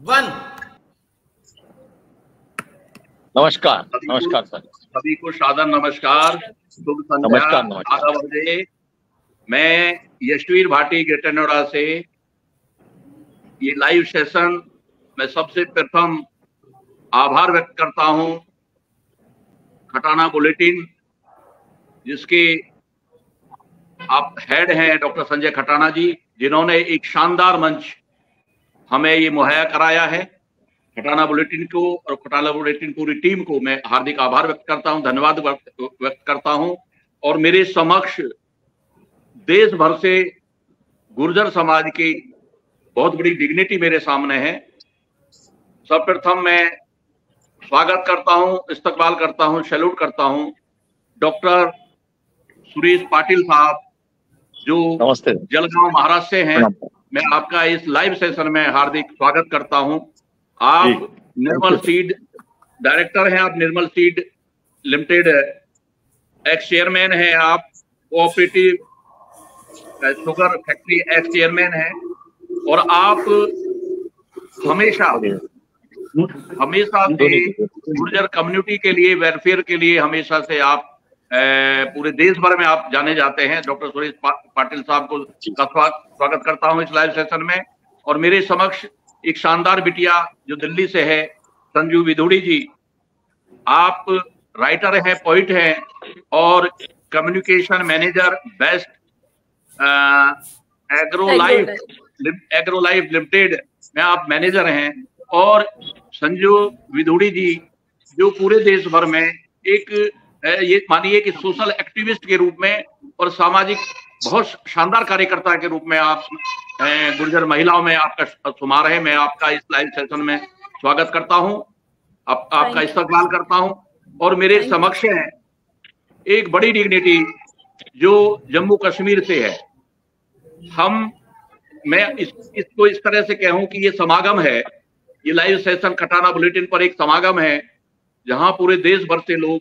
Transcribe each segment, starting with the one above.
One. नमस्कार नमस्कार sir, सभी को सादर नमस्कार, शुभ संध्या। नमस्कार नमस्कार। 8 बजे मैं यशवीर भाटी ग्रेटर नोएडा से ये लाइव सेशन में सबसे प्रथम आभार व्यक्त करता हूं खटाना बुलेटिन, जिसके आप हेड हैं डॉक्टर संजय खटाना जी, जिन्होंने एक शानदार मंच हमें ये मुहैया कराया है। खटाना बुलेटिन को और खटाना बुलेटिन पूरी टीम को मैं हार्दिक आभार व्यक्त करता हूं, धन्यवाद व्यक्त करता हूं। और मेरे समक्ष देश भर से गुर्जर समाज की बहुत बड़ी डिग्निटी मेरे सामने है। सर्वप्रथम मैं स्वागत करता हूं, इस्तकबाल करता हूं, सैल्यूट करता हूं डॉक्टर सुरेश पाटिल साहब, जो जलगांव महाराष्ट्र से हैं। मैं आपका इस लाइव सेशन में हार्दिक स्वागत करता हूं। आप निर्मल सीड डायरेक्टर हैं, आप निर्मल सीड लिमिटेड एक्स चेयरमैन हैं, आप cooperative sugar factory x chairman हैं, और आप हमेशा से गुर्जर कम्युनिटी के लिए, वेलफेयर के लिए हमेशा से आप पूरे देश भर में आप जाने जाते हैं। डॉक्टर सुरेश पाटिल साहब को स्वागत करता हूं इस लाइव सेशन में। और मेरे समक्ष एक शानदार बिटिया जो दिल्ली से है, संजू विधुड़ी जी, आप राइटर हैं, पोइट हैं और communication manager best agro life limited में आप मैनेजर हैं। और संजू विधुड़ी जी, जो पूरे देश भर में एक ये मानिए कि सोशल एक्टिविस्ट के रूप में और सामाजिक बहुत शानदार कार्यकर्ता के रूप में आप गुर्जर महिलाओं में आपका शुमार है। मैं आपका इस लाइव सेशन में स्वागत करता हूं, आपका इस्तकबाल करता हूं। और मेरे समक्ष है एक बड़ी डिग्निटी जो जम्मू कश्मीर से है। मैं इसको इस तरह से कहूं कि ये समागम है, ये लाइव सेशन खटाना बुलेटिन पर एक समागम है, जहां पूरे देश भर से लोग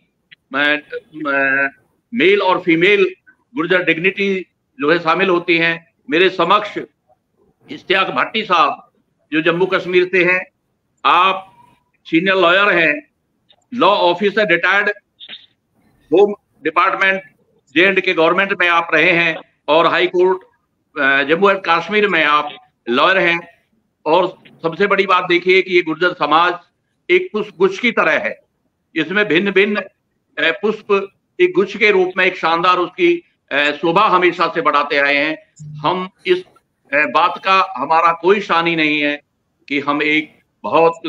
मेल और फीमेल गुर्जर डिग्निटी जो है शामिल होती हैं। मेरे समक्ष इश्तियाक भट्टी साहब, जो जम्मू कश्मीर से हैं, आप सीनियर लॉयर हैं, law officer retired, home department जे&के के गवर्नमेंट में आप रहे हैं, और high court Jammu and Kashmir में आप लॉयर हैं। और सबसे बड़ी बात देखिए कि ये गुर्जर समाज एक पुष्प गुच्छ की तरह है, इसमें भिन्न भिन्न पुष्प एक गुच्छ के रूप में एक शानदार उसकी शोभा हमेशा से बढ़ाते आए हैं। हम इस बात का हमारा कोई शानी नहीं है कि हम एक बहुत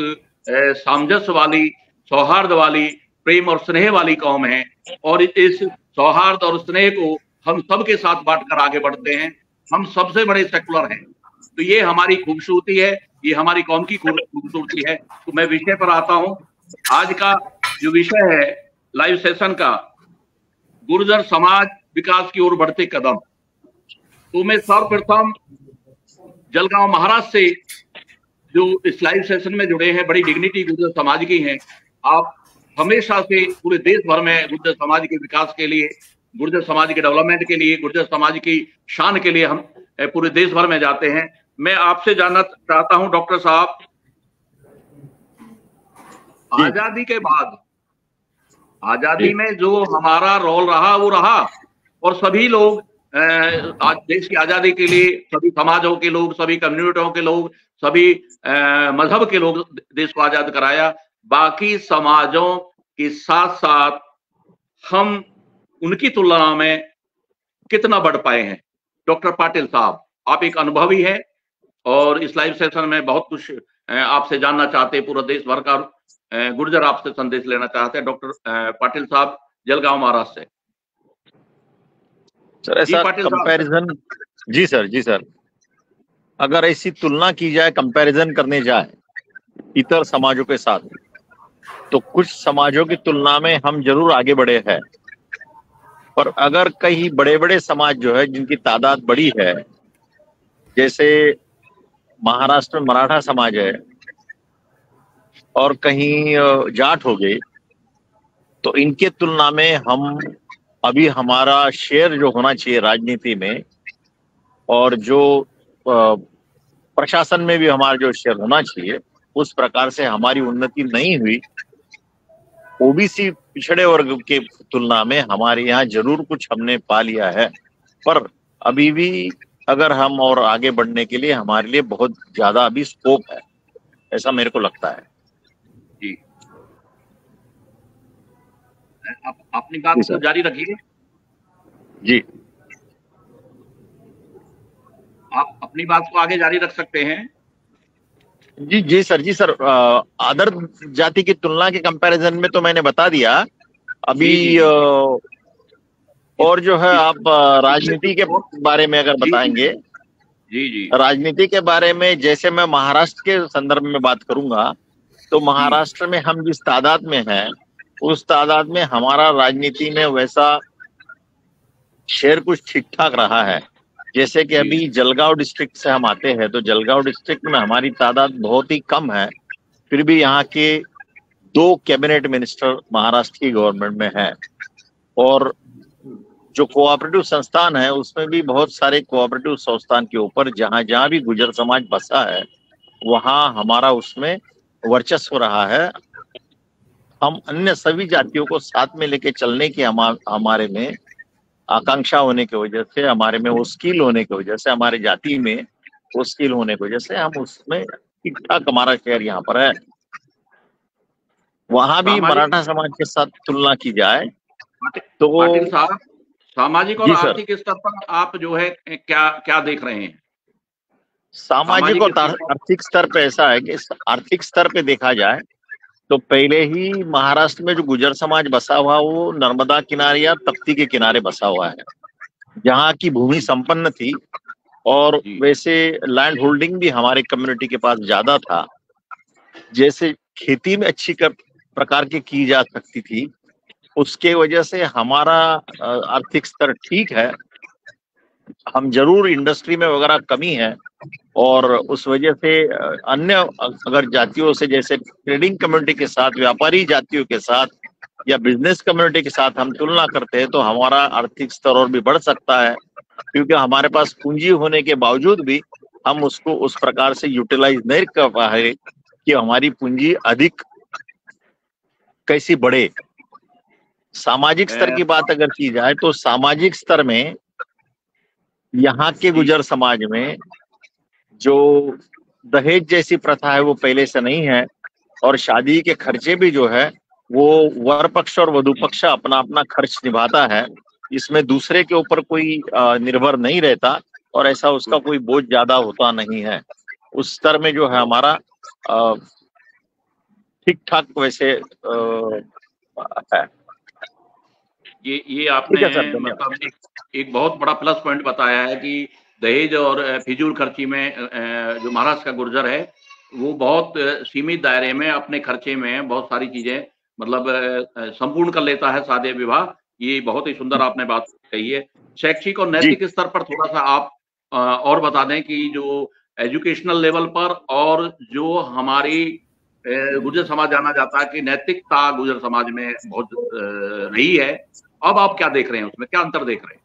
सामंजस्य वाली, सौहार्द वाली, प्रेम और स्नेह वाली कौम है, और इस सौहार्द और स्नेह को हम सबके साथ बांटकर आगे बढ़ते हैं। हम सबसे बड़े सेकुलर हैं, तो ये हमारी खूबसूरती है, ये हमारी कौम की खूबसूरती है। तो मैं विषय पर आता हूं। आज का जो विषय है लाइव सेशन का, गुर्जर समाज विकास की ओर बढ़ते कदम। तो मैं सर्वप्रथम जलगांव महाराष्ट्र से जो इस लाइव सेशन में जुड़े हैं, बड़ी डिग्निटी गुर्जर समाज की हैं। आप हमेशा से पूरे देश भर में गुर्जर समाज के विकास के लिए, गुर्जर समाज के डेवलपमेंट के लिए, गुर्जर समाज की शान के लिए हम पूरे देश भर में जाते हैं। मैं आपसे जानना चाहता हूं डॉक्टर साहब, आजादी के बाद, आजादी में जो हमारा रोल रहा वो रहा, और सभी लोग आज देश की आजादी के लिए सभी समाजों के लोग, सभी कम्युनिटियों के लोग, सभी मजहब के लोग देश को आजाद कराया। बाकी समाजों के साथ साथ हम उनकी तुलना में कितना बढ़ पाए हैं? डॉक्टर पाटिल साहब, आप एक अनुभवी हैं और इस लाइव सेशन में बहुत कुछ आपसे जानना चाहते हैं। पूरा देश भर का गुर्जर आपसे संदेश लेना चाहते हैं। डॉक्टर पाटिल साहब, जलगांव महाराष्ट्र से। सर ऐसा कंपैरिजन, जी सर, अगर ऐसी तुलना की जाए, कंपैरिजन करने जाए इतर समाजों के साथ, तो कुछ समाजों की तुलना में हम जरूर आगे बढ़े हैं। पर अगर कई बड़े बड़े समाज जो है, जिनकी तादाद बड़ी है, जैसे महाराष्ट्र में मराठा समाज है और कहीं जाट हो गए, तो इनके तुलना में हम अभी हमारा शेयर जो होना चाहिए राजनीति में, और जो प्रशासन में भी हमारा जो शेयर होना चाहिए, उस प्रकार से हमारी उन्नति नहीं हुई। ओबीसी पिछड़े वर्ग के तुलना में हमारे यहाँ जरूर कुछ हमने पा लिया है, पर अभी भी अगर हम और आगे बढ़ने के लिए हमारे लिए बहुत ज्यादा अभी स्कोप है, ऐसा मेरे को लगता है। जी, आप अपनी बात को जारी रखिए। जी, आप अपनी बात को आगे जारी रख सकते हैं। जी जी सर, जी सर, अदर जाति की तुलना के कंपैरिजन में तो मैंने बता दिया अभी। और जो है आप राजनीति के बारे में अगर बताएंगे। जी जी, राजनीति के बारे में जैसे मैं महाराष्ट्र के संदर्भ में बात करूंगा, तो महाराष्ट्र में हम जिस तादाद में हैं उस तादाद में हमारा राजनीति में वैसा शेयर कुछ ठीक ठाक रहा है। जैसे कि अभी जलगांव डिस्ट्रिक्ट से हम आते हैं, तो जलगांव डिस्ट्रिक्ट में हमारी तादाद बहुत ही कम है, फिर भी यहाँ के 2 कैबिनेट मिनिस्टर महाराष्ट्र की गवर्नमेंट में है। और जो कोऑपरेटिव संस्थान है उसमें भी बहुत सारे कोऑपरेटिव संस्थान के ऊपर जहां जहां भी गुर्जर समाज बसा है वहां हमारा उसमें वर्चस्व रहा है। हम अन्य सभी जातियों को साथ में लेके चलने की हमारे में आकांक्षा होने की वजह से, हमारे में वो स्किल होने की वजह से, हमारे जाति में वो स्किल होने की वजह से हम उसमें ठीक ठाक हमारा शेयर यहाँ पर है। वहां भी मराठा समाज के साथ तुलना की जाए तो पाटिल साहब, सामाजिक और आर्थिक स्तर पर आप जो है क्या क्या देख रहे हैं? सामाजिक और आर्थिक स्तर पे ऐसा है कि आर्थिक स्तर पे देखा जाए तो पहले ही महाराष्ट्र में जो गुर्जर समाज बसा हुआ वो नर्मदा किनारे या तप्ती के किनारे बसा हुआ है, जहाँ की भूमि संपन्न थी और वैसे लैंड होल्डिंग भी हमारे कम्युनिटी के पास ज्यादा था। जैसे खेती में अच्छी प्रकार की की जा सकती थी, उसके वजह से हमारा आर्थिक स्तर ठीक है। हम जरूर इंडस्ट्री में वगैरह कमी है और उस वजह से अन्य अगर जातियों से जैसे ट्रेडिंग कम्युनिटी के साथ, व्यापारी जातियों के साथ या बिजनेस कम्युनिटी के साथ हम तुलना करते हैं तो हमारा आर्थिक स्तर और भी बढ़ सकता है, क्योंकि हमारे पास पूंजी होने के बावजूद भी हम उसको उस प्रकार से यूटिलाइज नहीं कर पा रहे कि हमारी पूंजी अधिक कैसी बढ़े। सामाजिक स्तर की बात अगर की जाए तो सामाजिक स्तर में यहाँ के गुर्जर समाज में जो दहेज जैसी प्रथा है वो पहले से नहीं है और शादी के खर्चे भी जो है वो वर पक्ष और वधु पक्ष अपना अपना खर्च निभाता है। इसमें दूसरे के ऊपर कोई निर्भर नहीं रहता और ऐसा उसका कोई बोझ ज्यादा होता नहीं है। उस स्तर में जो है हमारा ठीक ठाक वैसे है। ये आपने मतलब एक बहुत बड़ा प्लस पॉइंट बताया है कि दहेज और फिजूल खर्ची में जो महाराष्ट्र का गुर्जर है वो बहुत सीमित दायरे में अपने खर्चे में बहुत सारी चीजें मतलब संपूर्ण कर लेता है शादी विवाह। ये बहुत ही सुंदर आपने बात कही है। शैक्षिक और नैतिक स्तर पर थोड़ा सा आप और बता दें कि जो एजुकेशनल लेवल पर और जो हमारी गुर्जर समाज जाना जाता है कि नैतिकता गुर्जर समाज में बहुत रही है, अब आप क्या देख रहे हैं, उसमें क्या अंतर देख रहे हैं?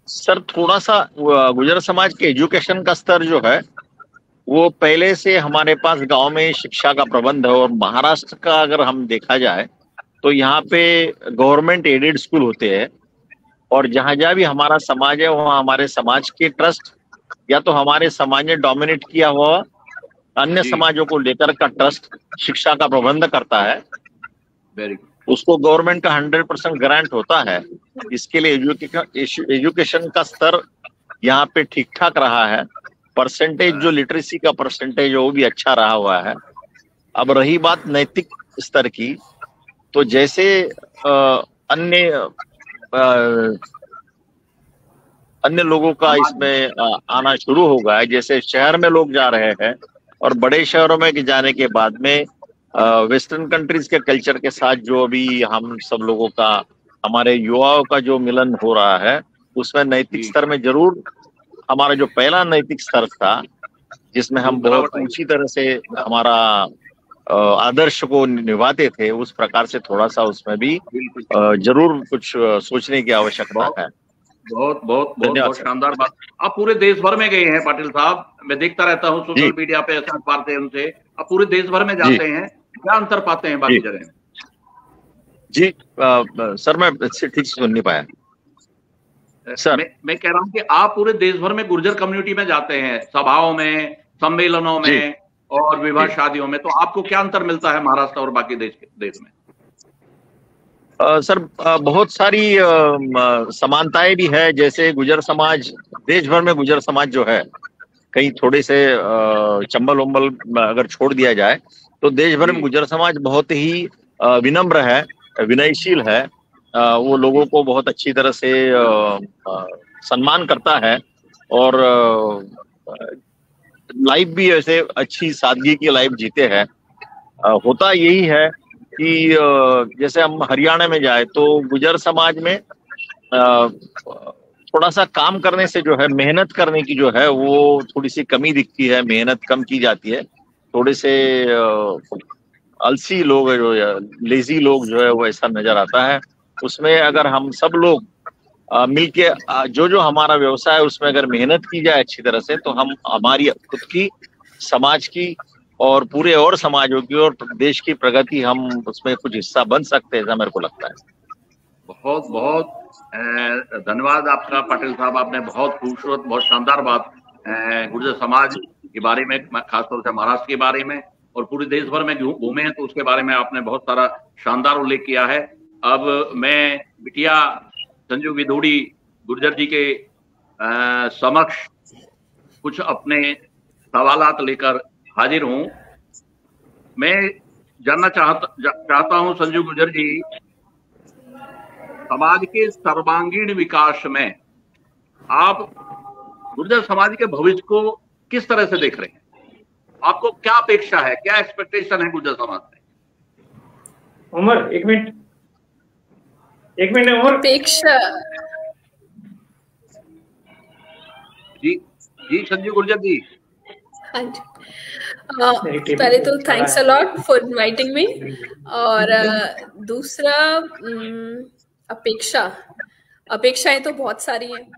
सर थोड़ा सा गुर्जर समाज के एजुकेशन का स्तर जो है वो पहले से हमारे पास गांव में शिक्षा का प्रबंध है और महाराष्ट्र का अगर हम देखा जाए तो यहाँ पे गवर्नमेंट एडेड स्कूल होते हैं और जहां जहां भी हमारा समाज है वहाँ हमारे समाज के ट्रस्ट या तो हमारे समाज ने डोमिनेट किया हुआ अन्य समाजों को लेकर का ट्रस्ट शिक्षा का प्रबंध करता है। Very good. उसको गवर्नमेंट का 100% ग्रांट होता है। इसके लिए एजुकेशन का स्तर यहाँ पे ठीक ठाक रहा है। परसेंटेज जो लिटरेसी का परसेंटेज है वो भी अच्छा रहा हुआ है। अब रही बात नैतिक स्तर की, तो जैसे अन्य लोगों का इसमें आना शुरू हो गया है, जैसे शहर में लोग जा रहे हैं और बड़े शहरों में जाने के बाद में वेस्टर्न कंट्रीज के कल्चर के साथ जो अभी हम सब लोगों का, हमारे युवाओं का जो मिलन हो रहा है उसमें नैतिक स्तर में जरूर हमारा जो पहला नैतिक स्तर था जिसमें हम बहुत ऊंची तरह से हमारा आदर्श को निभाते थे, उस प्रकार से थोड़ा सा उसमें भी जरूर कुछ सोचने की आवश्यकता है। बहुत बहुत बहुत धन्यवाद बहुत सर। शानदार बात। आप पूरे देश भर में गए हैं पाटिल साहब, मैं देखता रहता हूँ जी सोशल मीडिया पे ऐसा पाते हैं उनसे। आप पूरे देश भर में जी जाते हैं, क्या अंतर पाते हैं जी बाकी जगह में? जी। सर मैं ठीक से सुन नहीं पाया सर। मैं कह रहा हूँ कि आप पूरे देश भर में गुर्जर कम्युनिटी में जाते हैं, सभाओं में, सम्मेलनों जी में और विवाह जी। शादियों में, तो आपको क्या अंतर मिलता है महाराष्ट्र और बाकी देश में? सर बहुत सारी समानताएं भी है। जैसे गुजर समाज, देश भर में गुजर समाज जो है, कहीं थोड़े से चंबल वंबल अगर छोड़ दिया जाए तो देश भर में जी गुजर समाज बहुत ही विनम्र है, विनयशील है। वो लोगों को बहुत अच्छी तरह से सम्मान करता है। और लाइफ भी ऐसे अच्छी सादगी की लाइफ जीते हैं। होता यही है कि जैसे हम हरियाणा में जाए तो गुजर समाज में थोड़ा सा काम करने से जो है, मेहनत करने की जो है वो थोड़ी सी कमी दिखती है, मेहनत कम की जाती है। थोड़े से आलसी लोग है, जो लेजी लोग जो है वो ऐसा नजर आता है उसमें। अगर हम सब लोग मिलके जो जो हमारा व्यवसाय है उसमें अगर मेहनत की जाए अच्छी तरह से, तो हम हमारी खुद की, समाज की और पूरे और समाजों की और देश की प्रगति, हम उसमें कुछ हिस्सा बन सकते हैं, ऐसा मेरे को लगता है। बहुत बहुत धन्यवाद आपका पाटिल साहब, आपने बहुत खूबसूरत, बहुत शानदार बात गुर्जर समाज के बारे में, खासतौर से महाराष्ट्र के बारे में और पूरे देश भर में घूमे हैं तो उसके बारे में आपने बहुत सारा शानदार उल्लेख किया है। अब मैं बिटिया संजू विधोड़ी गुर्जर जी के समक्ष कुछ अपने सवालात लेकर हाजिर हूं। मैं जानना चाहता हूं संजू गुर्जर जी, समाज के सर्वांगीण विकास में आप गुर्जर समाज के भविष्य को किस तरह से देख रहे हैं? आपको क्या अपेक्षा है, क्या एक्सपेक्टेशन है गुर्जर समाज से? उमर एक मिनट उमर। अपेक्षा। जी जी संजू गुर्जर जी। हाँ जी। पहले तो thanks a lot for inviting me. और दूसरा, अपेक्षाएं तो बहुत सारी हैं,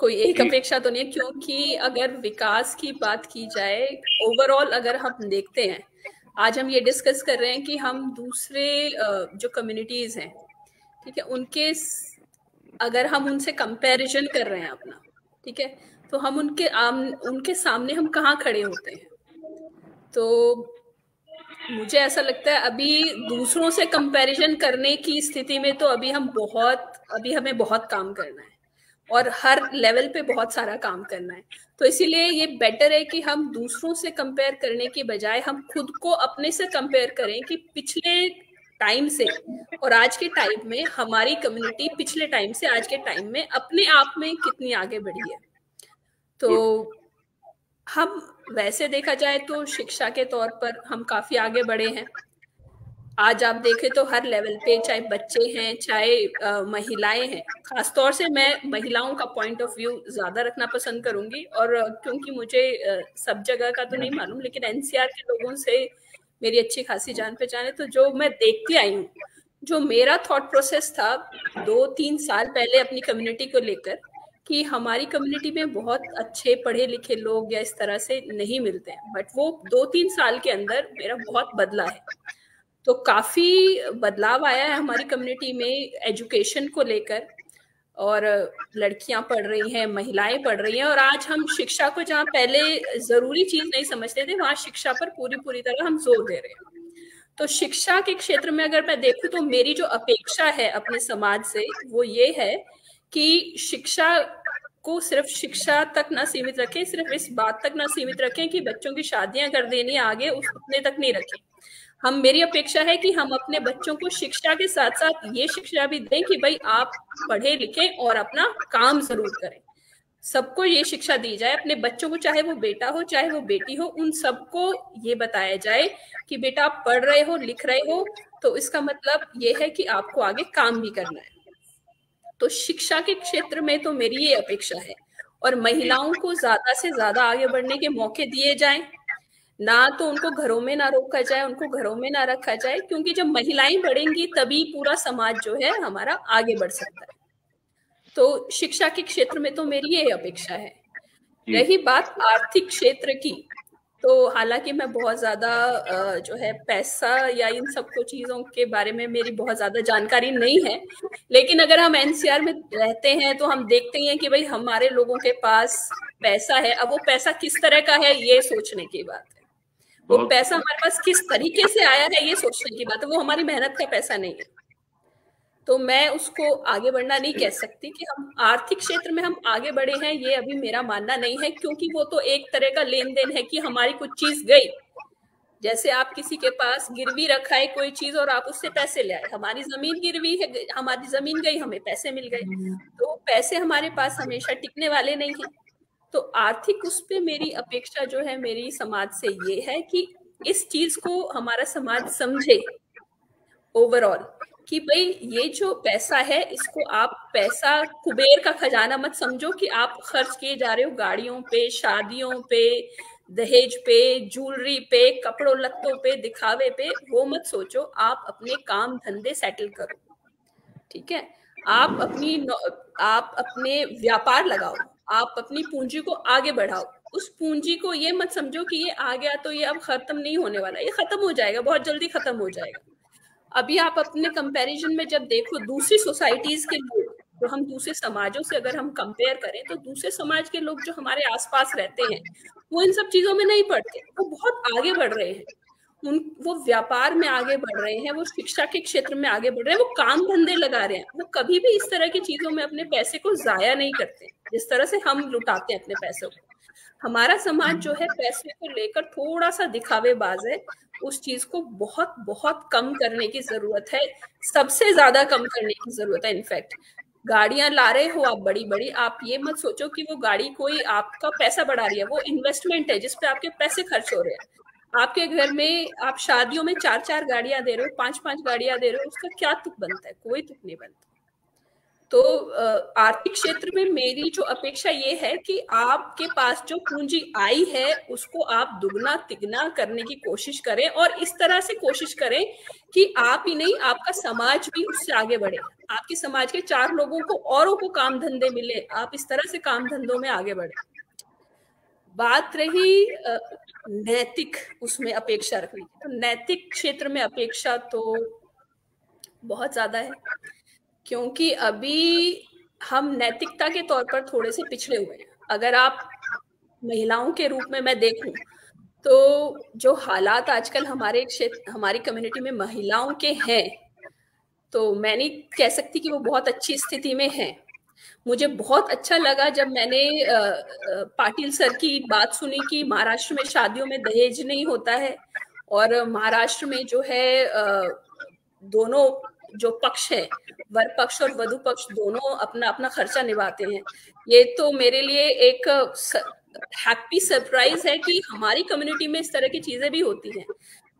कोई एक अपेक्षा तो नहीं है। क्योंकि अगर विकास की बात की जाए ओवरऑल, अगर हम देखते हैं, आज हम ये डिस्कस कर रहे हैं कि हम दूसरे जो कम्युनिटीज हैं, ठीक है, अगर हम उनसे कंपैरिजन कर रहे हैं अपना, ठीक है, तो हम उनके सामने हम कहाँ खड़े होते हैं? तो मुझे ऐसा लगता है अभी दूसरों से कंपैरिजन करने की स्थिति में तो अभी हमें बहुत काम करना है और हर लेवल पे बहुत सारा काम करना है। तो इसीलिए ये बेटर है कि हम दूसरों से कंपेयर करने की बजाय हम खुद को अपने से कंपेयर करें कि पिछले टाइम से और आज के टाइम में हमारी कम्युनिटी पिछले टाइम से आज के टाइम में अपने आप में कितनी आगे बढ़ी है। तो हम वैसे देखा जाए तो शिक्षा के तौर पर हम काफी आगे बढ़े हैं। आज आप देखें तो हर लेवल पे, चाहे बच्चे हैं चाहे महिलाएं हैं, खासतौर से मैं महिलाओं का पॉइंट ऑफ व्यू ज्यादा रखना पसंद करूंगी। और क्योंकि मुझे सब जगह का तो नहीं मालूम, लेकिन एनसीआर के लोगों से मेरी अच्छी खासी जान पहचान है, तो जो मैं देखती आई हूँ, जो मेरा थॉट प्रोसेस था 2-3 साल पहले अपनी कम्युनिटी को लेकर कि हमारी कम्युनिटी में बहुत अच्छे पढ़े लिखे लोग या इस तरह से नहीं मिलते हैं, बट वो 2-3 साल के अंदर मेरा बहुत बदला है। तो काफी बदलाव आया है हमारी कम्युनिटी में एजुकेशन को लेकर, और लड़कियां पढ़ रही हैं, महिलाएं पढ़ रही हैं, और आज हम शिक्षा को जहाँ पहले जरूरी चीज नहीं समझते थे, वहां शिक्षा पर पूरी तरह हम जोर दे रहे हैं। तो शिक्षा के क्षेत्र में अगर मैं देखूं तो मेरी जो अपेक्षा है अपने समाज से वो ये है कि शिक्षा को सिर्फ शिक्षा तक ना सीमित रखें, सिर्फ इस बात तक ना सीमित रखें कि बच्चों की शादियां कर देनी, आगे उतने तक नहीं रखें। मेरी अपेक्षा है कि हम अपने बच्चों को शिक्षा के साथ साथ ये शिक्षा भी दें कि भाई आप पढ़े लिखें और अपना काम जरूर करें। सबको ये शिक्षा दी जाए, अपने बच्चों को, चाहे वो बेटा हो चाहे वो बेटी हो, उन सबको ये बताया जाए कि बेटा आप पढ़ रहे हो, लिख रहे हो, तो इसका मतलब ये है कि आपको आगे काम भी करना है। तो शिक्षा के क्षेत्र में तो मेरी ये अपेक्षा है। और महिलाओं को ज्यादा से ज्यादा आगे बढ़ने के मौके दिए जाएं, ना तो उनको घरों में ना रोका जाए, उनको घरों में ना रखा जाए, क्योंकि जब महिलाएं बढ़ेंगी तभी पूरा समाज जो है हमारा आगे बढ़ सकता है। तो शिक्षा के क्षेत्र में तो मेरी ये अपेक्षा है। रही बात आर्थिक क्षेत्र की, तो हालांकि मैं बहुत ज्यादा जो है पैसा या इन सब को चीजों के बारे में मेरी बहुत ज्यादा जानकारी नहीं है, लेकिन अगर हम एनसीआर में रहते हैं तो हम देखते हैं कि भाई हमारे लोगों के पास पैसा है। अब वो पैसा किस तरह का है ये सोचने की बात है, वो पैसा हमारे पास किस तरीके से आया है ये सोचने की बात है, वो हमारी मेहनत का पैसा नहीं है। तो मैं उसको आगे बढ़ना नहीं कह सकती कि हम आर्थिक क्षेत्र में हम आगे बढ़े हैं, ये अभी मेरा मानना नहीं है, क्योंकि वो तो एक तरह का लेन देन है कि हमारी कुछ चीज गई। जैसे आप किसी के पास गिरवी रखा है कोई चीज और आप उससे पैसे ले आए, हमारी जमीन गिरवी है, हमारी जमीन गई, हमें पैसे मिल गए, तो पैसे हमारे पास हमेशा टिकने वाले नहीं है। तो आर्थिक उस पे मेरी अपेक्षा जो है मेरी समाज से ये है कि इस चीज को हमारा समाज समझे ओवरऑल कि भाई ये जो पैसा है इसको आप पैसा कुबेर का खजाना मत समझो कि आप खर्च किए जा रहे हो गाड़ियों पे, शादियों पे, दहेज पे, ज्वेलरी पे, कपड़ों लत्तों पे, दिखावे पे, वो मत सोचो। आप अपने काम धंधे सेटल करो, ठीक है? आप अपने व्यापार लगाओ, आप अपनी पूंजी को आगे बढ़ाओ। उस पूंजी को ये मत समझो कि ये आ गया तो ये अब खत्म नहीं होने वाला, ये खत्म हो जाएगा, बहुत जल्दी खत्म हो जाएगा। अभी आप अपने कंपैरिजन में जब देखो दूसरी सोसाइटीज के लोग, तो हम दूसरे समाजों से अगर हम कंपेयर करें तो दूसरे समाज के लोग जो हमारे आसपास रहते हैं वो इन सब चीजों में नहीं पढ़ते, वो बहुत आगे बढ़ रहे हैं, वो व्यापार में आगे बढ़ रहे हैं, वो शिक्षा के क्षेत्र में आगे बढ़ रहे हैं, वो काम धंधे लगा रहे हैं, वो कभी भी इस तरह की चीजों में अपने पैसे को जाया नहीं करते जिस तरह से हम लुटाते हैं अपने पैसों को। हमारा समाज जो है पैसे को लेकर थोड़ा सा दिखावेबाज है, उस चीज को बहुत बहुत कम करने की जरूरत है, सबसे ज्यादा कम करने की जरूरत है। इनफैक्ट गाड़ियां ला रहे हो आप बड़ी बड़ी, आप ये मत सोचो कि वो गाड़ी कोई आपका पैसा बढ़ा रही है, वो इन्वेस्टमेंट है जिसपे आपके पैसे खर्च हो रहे हैं। आपके घर में आप शादियों में 4-4 गाड़ियां दे रहे हो, 5-5 गाड़ियां दे रहे हो, उसका क्या तुक बनता है? कोई तुक नहीं बनता। तो आर्थिक क्षेत्र में मेरी जो अपेक्षा ये है कि आपके पास जो पूंजी आई है उसको आप दुगना तिगना करने की कोशिश करें, और इस तरह से कोशिश करें कि आप ही नहीं आपका समाज भी उससे आगे बढ़े, आपके समाज के 4 लोगों को औरों को काम धंधे मिले, आप इस तरह से काम धंधों में आगे बढ़े। बात रही नैतिक उसमें अपेक्षा रखने की, तो नैतिक क्षेत्र में अपेक्षा तो बहुत ज्यादा है, क्योंकि अभी हम नैतिकता के तौर पर थोड़े से पिछड़े हुए हैं। अगर आप महिलाओं के रूप में मैं देखूं तो जो हालात आजकल हमारे क्षेत्र हमारी कम्युनिटी में महिलाओं के हैं, तो मैं नहीं कह सकती कि वो बहुत अच्छी स्थिति में हैं। मुझे बहुत अच्छा लगा जब मैंने पाटिल सर की बात सुनी कि महाराष्ट्र में शादियों में दहेज नहीं होता है, और महाराष्ट्र में जो है दोनों जो पक्ष है, वर पक्ष और वधु पक्ष, दोनों अपना अपना खर्चा निभाते हैं। ये तो मेरे लिए एक हैप्पी सरप्राइज है कि हमारी कम्युनिटी में इस तरह की चीजें भी होती हैं।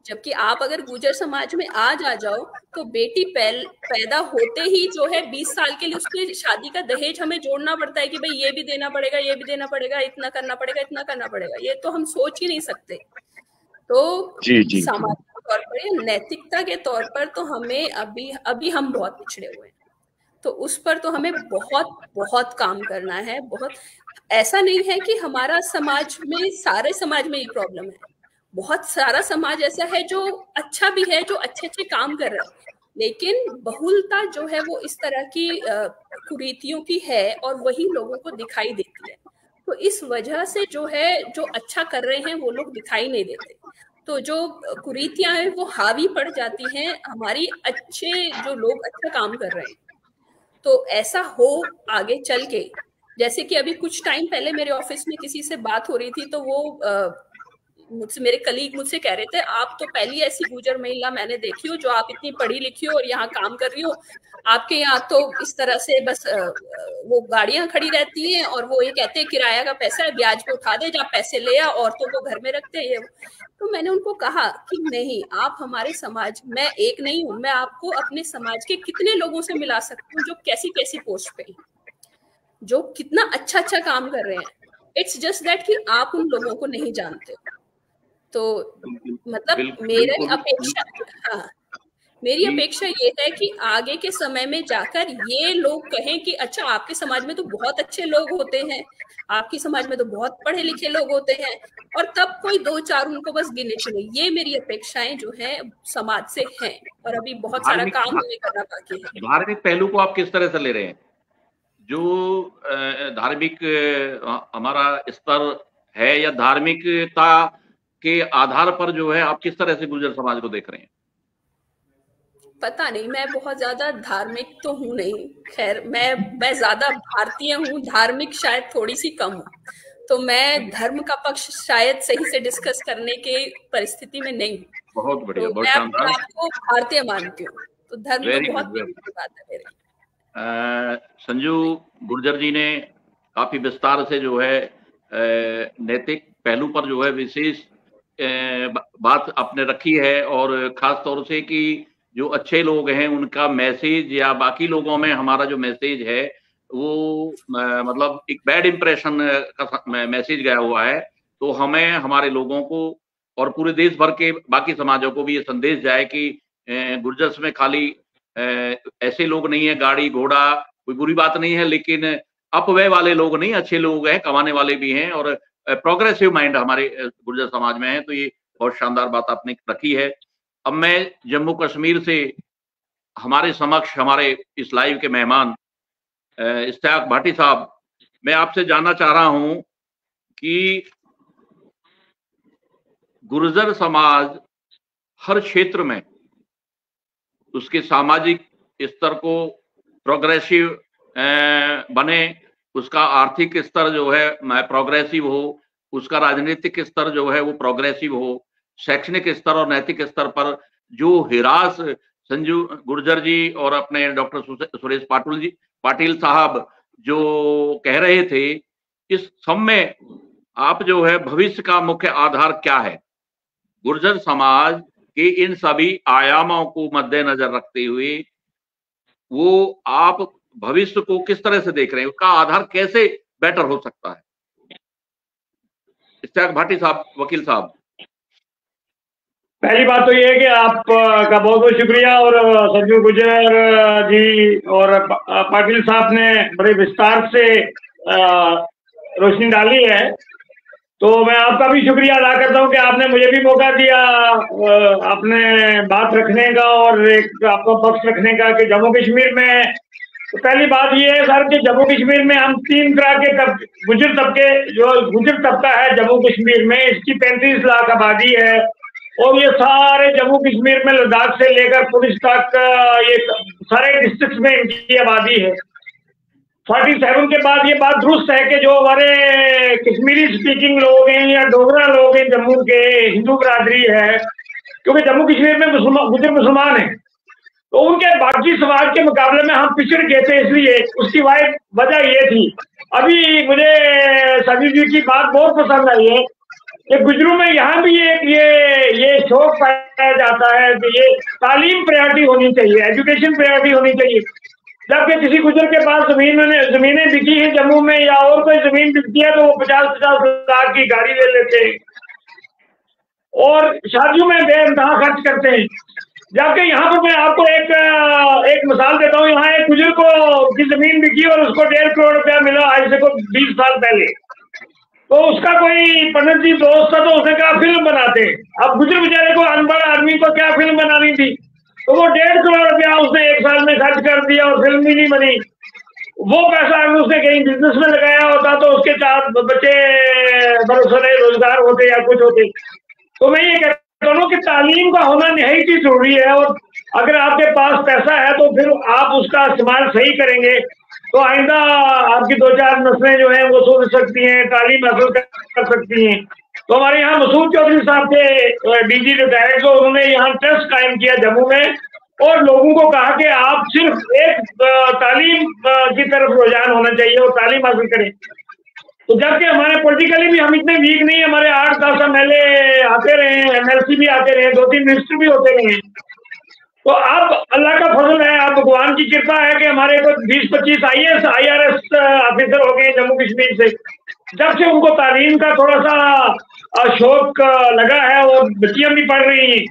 जबकि आप अगर गुर्जर समाज में आज आ जाओ तो बेटी पैदा होते ही जो है 20 साल के लिए उसके शादी का दहेज हमें जोड़ना पड़ता है कि भाई ये भी देना पड़ेगा, ये भी देना पड़ेगा, इतना करना पड़ेगा, इतना करना पड़ेगा। ये तो हम सोच ही नहीं सकते। तो सामाजिक तौर पर, नैतिकता के तौर पर तो हमें अभी हम बहुत पिछड़े हुए हैं, तो उस पर तो हमें बहुत बहुत काम करना है। बहुत ऐसा नहीं है कि हमारा समाज में, सारे समाज में ये प्रॉब्लम है, बहुत सारा समाज ऐसा है जो अच्छा भी है, जो अच्छे अच्छे काम कर रहा है, लेकिन बहुलता जो है वो इस तरह की कुरीतियों की है और वही लोगों को दिखाई देती है। तो इस वजह से जो है, जो अच्छा कर रहे हैं वो लोग दिखाई नहीं देते, तो जो कुरीतियां हैं वो हावी पड़ जाती हैं हमारी अच्छे जो लोग अच्छा काम कर रहे हैं। तो ऐसा हो आगे चल के, जैसे कि अभी कुछ टाइम पहले मेरे ऑफिस में किसी से बात हो रही थी, तो वो मेरे कलीग मुझसे कह रहे थे, आप तो पहली ऐसी गुर्जर महिला मैंने देखी हो जो आप इतनी पढ़ी लिखी हो और यहाँ काम कर रही हो, आपके यहाँ तो इस तरह से बस वो गाड़ियां खड़ी रहती हैं और वो ये कहते हैं किराया का पैसा है, ब्याज पे उठा दे, जब पैसे ले आ, औरतों को घर में रखते हैं। तो मैंने उनको कहा कि नहीं, आप हमारे समाज, मैं एक नहीं हूं, मैं आपको अपने समाज के कितने लोगों से मिला सकती हूँ जो कैसी कैसी पोस्ट पे, जो कितना अच्छा अच्छा काम कर रहे हैं। इट्स जस्ट दैट कि आप उन लोगों को नहीं जानते हो। तो मतलब मेरी अपेक्षा, हाँ, मेरी अपेक्षा ये है कि आगे के समय में जाकर ये लोग कहें कि अच्छा आपके समाज में तो बहुत अच्छे लोग होते हैं, आपकी समाज में तो बहुत पढ़े लिखे लोग होते हैं, और तब कोई 2-4 उनको बस गिने चुने। ये मेरी अपेक्षाएं जो है समाज से हैं, और अभी बहुत सारा काम हमें करना बाकी है। धार्मिक पहलू को आप किस तरह से ले रहे हैं? जो धार्मिक हमारा स्तर है, या धार्मिकता के आधार पर जो है आप किस तरह से गुर्जर समाज को देख रहे हैं? पता नहीं, मैं बहुत ज्यादा धार्मिक तो हूँ नहीं, खैर मैं ज्यादा भारतीय हूँ, धार्मिक शायद थोड़ी सी कम हूँ, तो मैं धर्म का पक्ष शायद सही से डिस्कस करने के परिस्थिति में नहीं हूँ। बहुत बढ़िया, तो बहुत मैं शानदार। आपको भारतीय मानती हूँ, तो धर्म तो बहुत बड़ी बात है मेरी। संजू गुर्जर जी ने काफी विस्तार से जो है नैतिक पहलू पर जो है विशेष बात आपने रखी है, और खास तौर से कि जो अच्छे लोग हैं उनका मैसेज या बाकी लोगों में हमारा जो मैसेज है वो मतलब एक बैड इंप्रेशन का मैसेज गया हुआ है। तो हमें हमारे लोगों को और पूरे देश भर के बाकी समाजों को भी ये संदेश जाए कि गुर्जर्स में खाली ऐसे लोग नहीं है, गाड़ी घोड़ा कोई बुरी बात नहीं है, लेकिन अपव्यय वाले लोग नहीं, अच्छे लोग हैं, कमाने वाले भी हैं, और प्रोग्रेसिव माइंड हमारे गुर्जर समाज में है। तो ये बहुत शानदार बात आपने रखी है। अब मैं जम्मू कश्मीर से हमारे समक्ष हमारे इस लाइव के मेहमान इश्तियाक भाटी साहब, मैं आपसे जानना चाह रहा हूं कि गुर्जर समाज हर क्षेत्र में उसके सामाजिक स्तर को प्रोग्रेसिव बने, उसका आर्थिक स्तर जो है प्रोग्रेसिव हो, उसका राजनीतिक स्तर जो है वो प्रोग्रेसिव हो, शैक्षणिक स्तर और नैतिक स्तर पर जो हिरास संजू गुर्जर जी और अपने डॉक्टर सुरेश पाटिल साहब जो कह रहे थे, इस सब में आप जो है भविष्य का मुख्य आधार क्या है? गुर्जर समाज के इन सभी आयामों को मद्देनजर रखते हुए वो आप भविष्य को किस तरह से देख रहे हैं, उसका आधार कैसे बेटर हो सकता है? इश्तियाक भाटी साहब, वकील साहब। पहली बात तो ये है कि आपका बहुत बहुत शुक्रिया, और संजू गुर्जर जी और पाटिल साहब ने बड़े विस्तार से रोशनी डाली है, तो मैं आपका भी शुक्रिया अदा करता हूँ कि आपने मुझे भी मौका दिया अपने बात रखने का और एक आपका पक्ष रखने का कि जम्मू कश्मीर में। तो पहली बात ये है सर कि जम्मू कश्मीर में हम 3 तरह के गुर्जर तबके, जो गुर्जर तबका है जम्मू कश्मीर में, इसकी 35 लाख आबादी है, और ये सारे जम्मू कश्मीर में लद्दाख से लेकर पुलिस तक ये सारे डिस्ट्रिक्ट में इनकी आबादी है। 47 के बाद ये बात दुरुस्त है कि जो हमारे कश्मीरी स्पीकिंग लोग हैं या डोगरा लोग हैं जम्मू के, हिंदू बरादरी है, क्योंकि जम्मू कश्मीर में गुर्जर मुसलमान हैं, तो उनके बाकी समाज के मुकाबले में हम पिछड़ गए थे, इसलिए उसकी वजह ये थी। अभी मुझे सभी जी की बात बहुत पसंद आई है कि गुजरों में यहाँ भी ये शौक पाया जाता है कि ये तालीम प्रायोरिटी होनी चाहिए, एजुकेशन प्रायोरिटी होनी चाहिए। जबकि किसी गुजर के पास जमीनें बिकी हैं जम्मू में या और कोई जमीन बिकती है तो वो 50-50 लाख की गाड़ी ले लेते हैं और शादियों में बेइंतहा खर्च करते हैं। जबकि यहाँ पर मैं आपको एक मिसाल देता हूँ, यहाँ एक गुजर को की जमीन बिकी और उसको 1.5 करोड़ रुपया मिला आज से कोई 20 साल पहले, तो उसका कोई पंडित जी दोस्त था तो उसने कहा फिल्म बनाते हैं। अब गुजर बेचारे को, अनपढ़ आदमी को क्या फिल्म बनानी थी, तो वो 1.5 करोड़ रुपया उसने 1 साल में खर्च कर दिया और फिल्म भी नहीं बनी। वो पैसा अगर उसने कहीं बिजनेस में लगाया होता तो उसके 4 बच्चे बरसरे रोजगार होते या कुछ होते। तो मैं ये कहता हूँ कि तालीम का होना निहायत ही जरूरी है, और अगर आपके पास पैसा है तो फिर आप उसका इस्तेमाल सही करेंगे तो आइंदा आपकी 2-4 नस्लें जो हैं वो सुधर सकती हैं, तालीम हासिल कर सकती हैं। तो हमारे यहाँ मसूद चौधरी साहब थे डीजी रिटायर्ड, तो उन्होंने यहाँ ट्रस्ट कायम किया जम्मू में और लोगों को कहा कि आप सिर्फ एक तालीम की तरफ रुझान होना चाहिए और तालीम हासिल करें। तो जबकि हमारे पॉलिटिकली भी हम इतने वीक नहीं, हमारे 8-10 MLA आते रहे, MLC भी आते रहे, 2-3 मिनिस्टर भी होते रहे। तो अब अल्लाह का फजल है, अब भगवान की कृपा है कि हमारे को 20-25 IAS IRS ऑफिसर हो गए जम्मू कश्मीर से। जब से उनको तालीम का थोड़ा सा शौक लगा है और बच्चियां भी पढ़ रही हैं,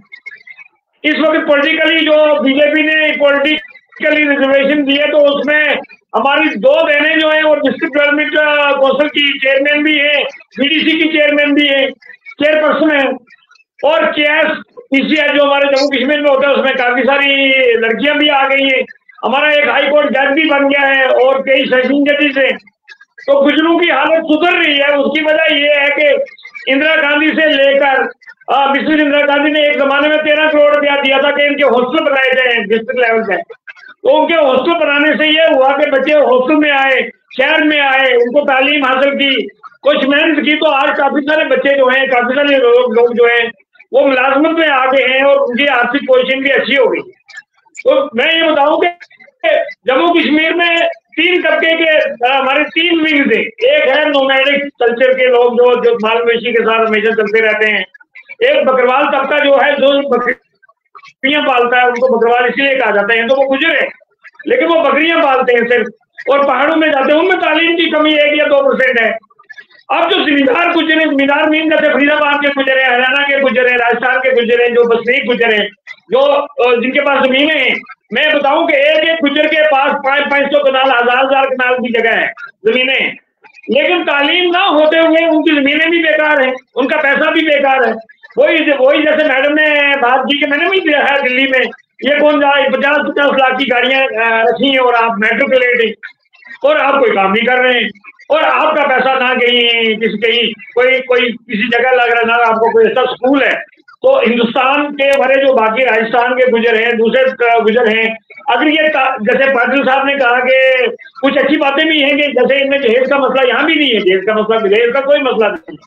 इस वक्त पॉलिटिकली जो बीजेपी ने पॉलिटिकली रिजर्वेशन दिए तो उसमें हमारी 2 बहनें जो है वो डिस्ट्रिक्ट डेवलपमेंट कौंसिल की चेयरमैन भी है, बीडीसी की चेयरमैन भी है, चेयरपर्सन है, और केएसपीसीआर जो हमारे जम्मू कश्मीर में होता है उसमें काफी सारी लड़कियां भी आ गई हैं। हमारा एक हाई कोर्ट जज भी बन गया है और कई सेशन जजेस हैं। तो गुजरों की हालत सुधर रही है। उसकी वजह ये है कि इंदिरा गांधी से लेकर मिसेस इंदिरा गांधी ने एक जमाने में 13 करोड़ रुपया दिया था कि इनके हॉस्टल बनाए जाए डिस्ट्रिक्ट लेवल पे। तो उनके हॉस्टल बनाने से ये हुआ कि बच्चे हॉस्टल में आए, शहर में आए, उनको तालीम हासिल की, कुछ मेहनत की, तो आज काफी सारे बच्चे जो हैं, काफी सारे लोग जो हैं वो मुलाजमत में आ गए हैं और उनकी आर्थिक पोजीशन भी अच्छी हो गई। तो मैं ये बताऊं कि जम्मू कश्मीर में 3 तबके के हमारे 3 विंग थे। एक है नोमैडिक कल्चर के लोग जो माल मवेशी के साथ हमेशा चलते रहते हैं। एक बकरवाल तबका जो है जो बकरियां पालता है, उनको बकरवाल इसलिए कहा जाता है, तो वो गुजर है लेकिन वो बकरियां पालते हैं सिर्फ, और पहाड़ों में जाते हैं। उनमें तालीम की कमी 1 या 2% है। अब जो जिम्मेदार गुजर है, जिम्मेदार मीन जैसे फरीदाबाद के गुजर है, हरियाणा के गुजर है, राजस्थान के गुजर है, जो बसनीक गुजर है, जो जिनके पास जमीनें हैं, मैं बताऊं कि एक गुजर के पास 500 कनाल, 1000 कनाल की जगह है, जमीनें, लेकिन तालीम ना होते हुए उनकी जमीनें भी बेकार है, उनका पैसा भी बेकार है। वही जैसे मैडम ने बात की कि मैंने भी दिया है दिल्ली में, ये कौन जाए 50-50 लाख की गाड़ियां रखी हैं और आप मेट्रो के लेट और आप कोई काम नहीं कर रहे हैं, और आपका पैसा ना कहीं कोई किसी जगह लग रहा, ना आपको कोई ऐसा स्कूल है। तो हिंदुस्तान के हमारे जो बाकी राजस्थान के गुजर हैं, दूसरे गुजर हैं, अगर ये जैसे पाटिल साहब ने कहा कि कुछ अच्छी बातें भी हैं कि जैसे इनमें जहेज का मसला यहाँ भी नहीं है, जहेज का मसला, दहेज का कोई मसला नहीं,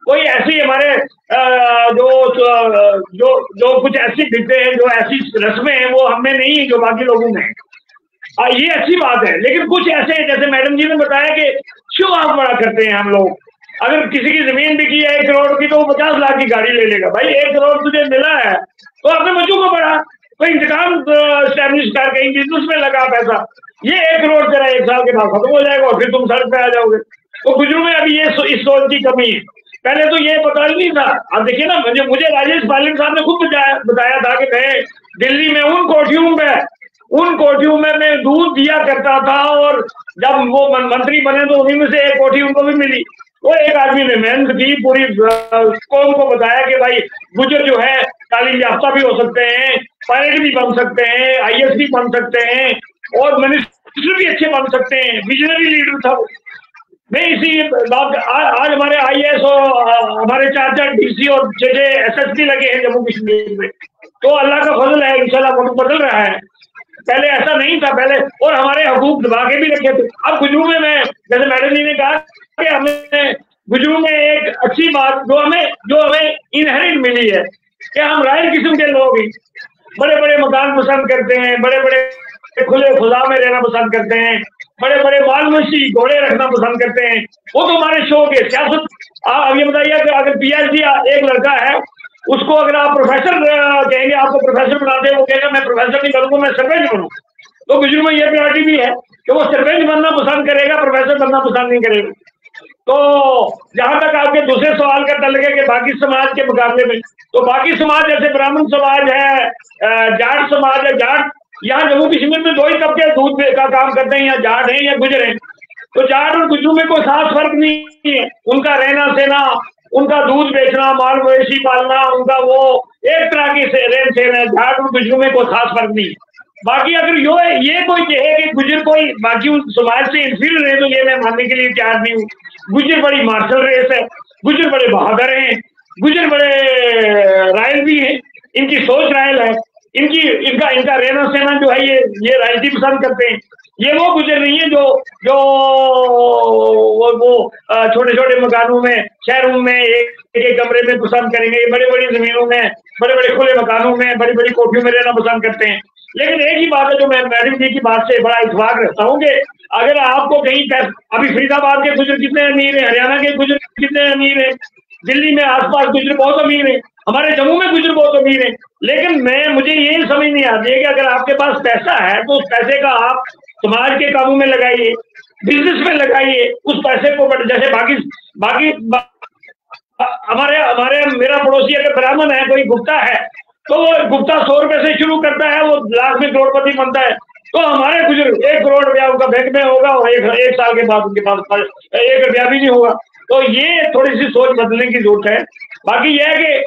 कोई ऐसी हमारे जो कुछ ऐसी दिखते हैं, जो ऐसी रस्में हैं वो हमें नहीं है जो बाकी लोगों में। ये अच्छी बात है, लेकिन कुछ ऐसे जैसे मैडम जी ने बताया कि शो ऑफ बड़ा करते हैं हम लोग। अगर किसी की जमीन बिकी है 1 करोड़ की तो वो 50 लाख की गाड़ी ले लेगा। भाई 1 करोड़ तुझे मिला है तो अपने बच्चों को बढ़ा, कोई इंतजाम स्टैब्लिश कर, कहीं बिजनेस में लगा पैसा। ये 1 करोड़ तेरा 1 साल के बाद खत्म हो जाएगा और फिर तुम सड़क पे आ जाओगे। तो गुजरों में अभी ये इस सोच की कमी है। पहले तो ये पता ही नहीं था। अब देखिए ना, मुझे राजेश पालिन साहब ने खुद बताया था कि मैं दिल्ली में उन कोठियों में मैं दूध दिया करता था, और जब वो मंत्री बने तो उन्हीं में से एक कोठी उनको भी मिली। वो एक आदमी ने मेहनत की, पूरी कौम को बताया कि भाई गुजर जो है तालीम याफ्ता भी हो सकते हैं, पायलट भी बन सकते हैं, IAS भी बन सकते हैं, और मिनिस्टर भी अच्छे बन सकते हैं। विजनरी लीडर था। मैं इसी बात आज हमारे IAS और हमारे 4 DC और 6 SSP लगे हैं जम्मू कश्मीर में। तो अल्लाह का फजल है, इंशाल्लाह वो बदल रहा है। पहले ऐसा नहीं था पहले, और हमारे हकूक दबा के भी रखे थे। अब गुजरू में मैं जैसे मैडम जी ने कहा कि हमें गुजरू में एक अच्छी बात जो हमें इनहेरिट मिली है कि हम राय किस्म के लोग ही बड़े बड़े मकान पसंद करते हैं, बड़े बड़े खुले खुदा में रहना पसंद करते हैं, बड़े बड़े माल मवेशी घोड़े रखना पसंद करते हैं। वो तो हमारे शौक है। सियासत अब ये बताइए कि अगर PhD एक लड़का है, उसको अगर आप प्रोफेसर कहेंगे, आपको प्रोफेसर बनाते हैं, वो कहेगा मैं प्रोफेसर नहीं बनूंगा, मैं सरपंच बनूं। तो गुजरू में ये प्रायोरिटी भी है कि वो सरपंच बनना पसंद करेगा, प्रोफेसर बनना पसंद नहीं करेगा। तो जहां तक आपके दूसरे सवाल का तल्लुक है कि बाकी समाज के मुकाबले में, तो बाकी समाज जैसे ब्राह्मण समाज है, जाट समाज है, जाट यहाँ जम्मू कश्मीर में 2 ही तबके दूध का काम करते हैं, या जाट हैं या गुजर हैं। तो जाट और गुजरू में कोई खास फर्क नहीं है। उनका रहना सहना, उनका दूध बेचना, माल मवेशी पालना, उनका वो एक तरह की रहन सहन है। जाट और गुजरू में कोई खास फर्क नहीं है। बाकी अगर ये कोई कहे कि गुजर कोई बाकी समाज से इंफीरियर है, तो ये मैं मानने के लिए तैयार नहीं हूँ। गुजर बड़ी मार्शल रेस है, गुजर बड़े बहादुर हैं, गुजर बड़े रायल भी हैं, इनकी सोच रायल है, इनका रहना सहना जो है ये राजनीति पसंद करते हैं। ये वो गुजर नहीं है जो छोटे छोटे मकानों में, शहरों में एक कमरे में पसंद करेंगे, बड़ी बड़ी जमीनों में, बड़े बड़े खुले मकानों में, बड़ी बड़ी कोठियों में रहना पसंद करते हैं। लेकिन एक ही बात है जो मैं मैडम जी की बात से बड़ा इत्तेफाक रखता हूँ कि अगर आपको कहीं अभी फरीदाबाद के गुजर कितने अमीर है, हरियाणा के गुजर कितने अमीर है, दिल्ली में आसपास गुजर बहुत अमीर है, हमारे जम्मू में गुजर बहुत अमीर है। लेकिन मुझे ये समझ नहीं आती है कि अगर आपके पास पैसा है तो उस पैसे का आप समाज के कामों में लगाइए, बिजनेस में लगाइए उस पैसे को। जैसे बाकी हमारे मेरा पड़ोसी अगर ब्राह्मण है, कोई गुप्ता है, तो वो गुप्ता 100 रुपए से शुरू करता है, वो लाख में करोड़पति बनता है। तो हमारे बुजुर्ग 1 करोड़ रुपया उनका बैंक में होगा और एक साल के बाद उनके पास 1 रुपया भी नहीं होगा। तो ये थोड़ी सी सोच बदलने की जरूरत है। बाकी यह है कि